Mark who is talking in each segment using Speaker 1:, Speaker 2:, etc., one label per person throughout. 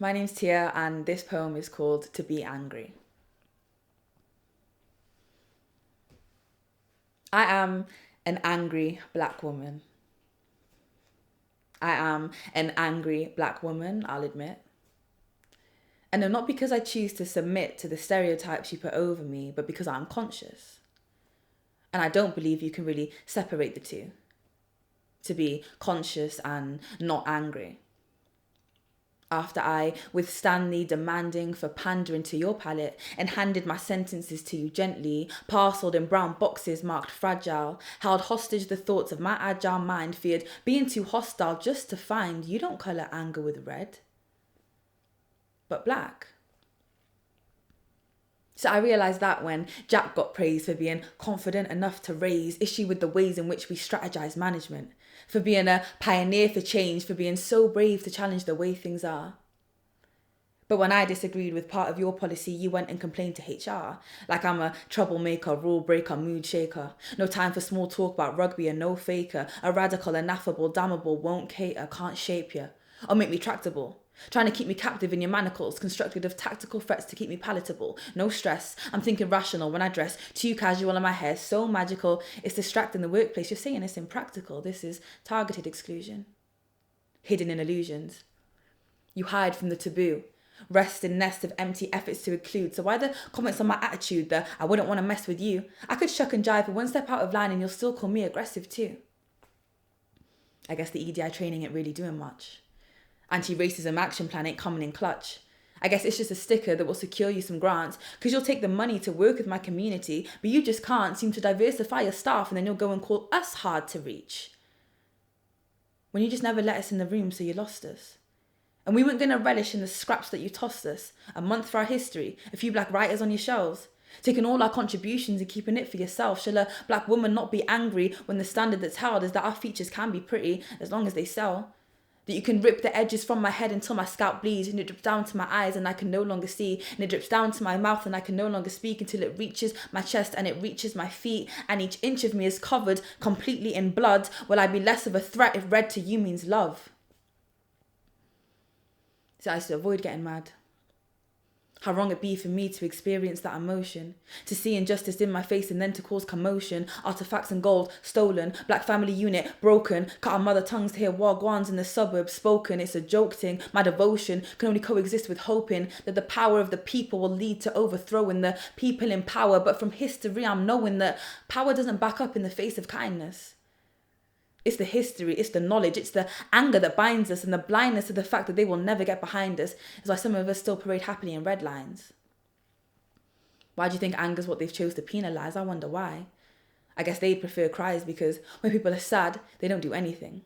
Speaker 1: My name's Tia, and this poem is called To Be Angry. I am an angry black woman. I am an angry black woman, I'll admit. And no, not because I choose to submit to the stereotypes you put over me, but because I'm conscious. And I don't believe you can really separate the two. To be conscious and not angry. After I withstand the demanding for pandering to your palate and handed my sentences to you gently, parcelled in brown boxes marked fragile, held hostage the thoughts of my agile mind, feared being too hostile just to find you don't colour anger with red, but black. So I realised that when Jack got praised for being confident enough to raise issue with the ways in which we strategise management, for being a pioneer for change, for being so brave to challenge the way things are. But when I disagreed with part of your policy, you went and complained to HR, like I'm a troublemaker, rule breaker, mood shaker. No time for small talk about rugby and no faker. A radical, ineffable, damnable, won't cater, can't shape you. Or make me tractable. Trying to keep me captive in your manacles, constructed of tactical threats to keep me palatable. No stress, I'm thinking rational when I dress, too casual in my hair, so magical, it's distracting the workplace. You're saying it's impractical. This is targeted exclusion. Hidden in illusions. You hide from the taboo. Rest in nest of empty efforts to include. So why the comments on my attitude, the I wouldn't want to mess with you? I could shuck and jive, but one step out of line and you'll still call me aggressive too. I guess the EDI training ain't really doing much. Anti-racism action plan ain't coming in clutch. I guess it's just a sticker that will secure you some grants because you'll take the money to work with my community, but you just can't seem to diversify your staff and then you'll go and call us hard to reach. When you just never let us in the room, so you lost us. And we weren't going to relish in the scraps that you tossed us. A month for our history, a few black writers on your shelves. Taking all our contributions and keeping it for yourself. Shall a black woman not be angry when the standard that's held is that our features can be pretty as long as they sell? That you can rip the edges from my head until my scalp bleeds and it drips down to my eyes and I can no longer see, and it drips down to my mouth and I can no longer speak until it reaches my chest and it reaches my feet and each inch of me is covered completely in blood. Will I be less of a threat if red to you means love? So I used to avoid getting mad. How wrong it be for me to experience that emotion, to see injustice in my face and then to cause commotion, artifacts and gold stolen, black family unit broken, cut our mother tongues to hear wagwans in the suburbs spoken. It's a joke thing, my devotion can only coexist with hoping that the power of the people will lead to overthrowing the people in power. But from history I'm knowing that power doesn't back up in the face of kindness. It's the history, it's the knowledge, it's the anger that binds us and the blindness to the fact that they will never get behind us is why some of us still parade happily in red lines. Why do you think anger's what they've chose to penalise? I wonder why. I guess they prefer cries because when people are sad, they don't do anything.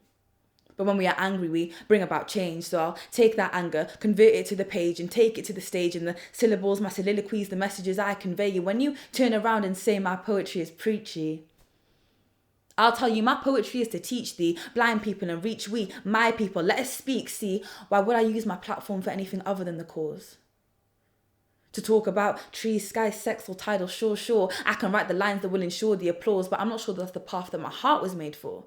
Speaker 1: But when we are angry, we bring about change. So I'll take that anger, convert it to the page and take it to the stage and the syllables, my soliloquies, the messages I convey. When you turn around and say my poetry is preachy, I'll tell you, my poetry is to teach thee, blind people, and reach we, my people. Let us speak, see, why would I use my platform for anything other than the cause? To talk about trees, sky, sex, or tidal, sure, I can write the lines that will ensure the applause, but I'm not sure that's the path that my heart was made for.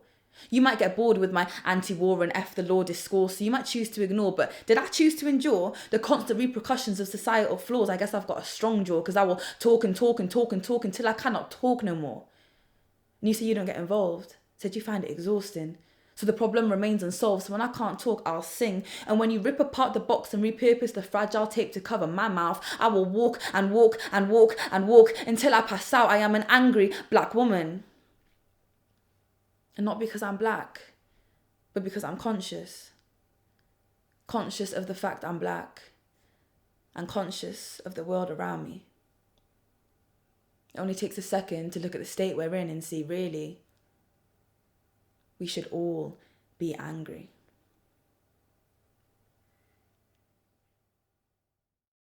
Speaker 1: You might get bored with my anti-war and F the law discourse, so you might choose to ignore, but did I choose to endure the constant repercussions of societal flaws? I guess I've got a strong jaw, because I will talk and talk and talk and talk until I cannot talk no more. And you say you don't get involved. Said you find it exhausting. So the problem remains unsolved. So when I can't talk, I'll sing. And when you rip apart the box and repurpose the fragile tape to cover my mouth, I will walk and walk and walk and walk until I pass out. I am an angry black woman. And not because I'm black, but because I'm conscious. Conscious of the fact I'm black. And conscious of the world around me. It only takes a second to look at the state we're in and see, really, we should all be angry.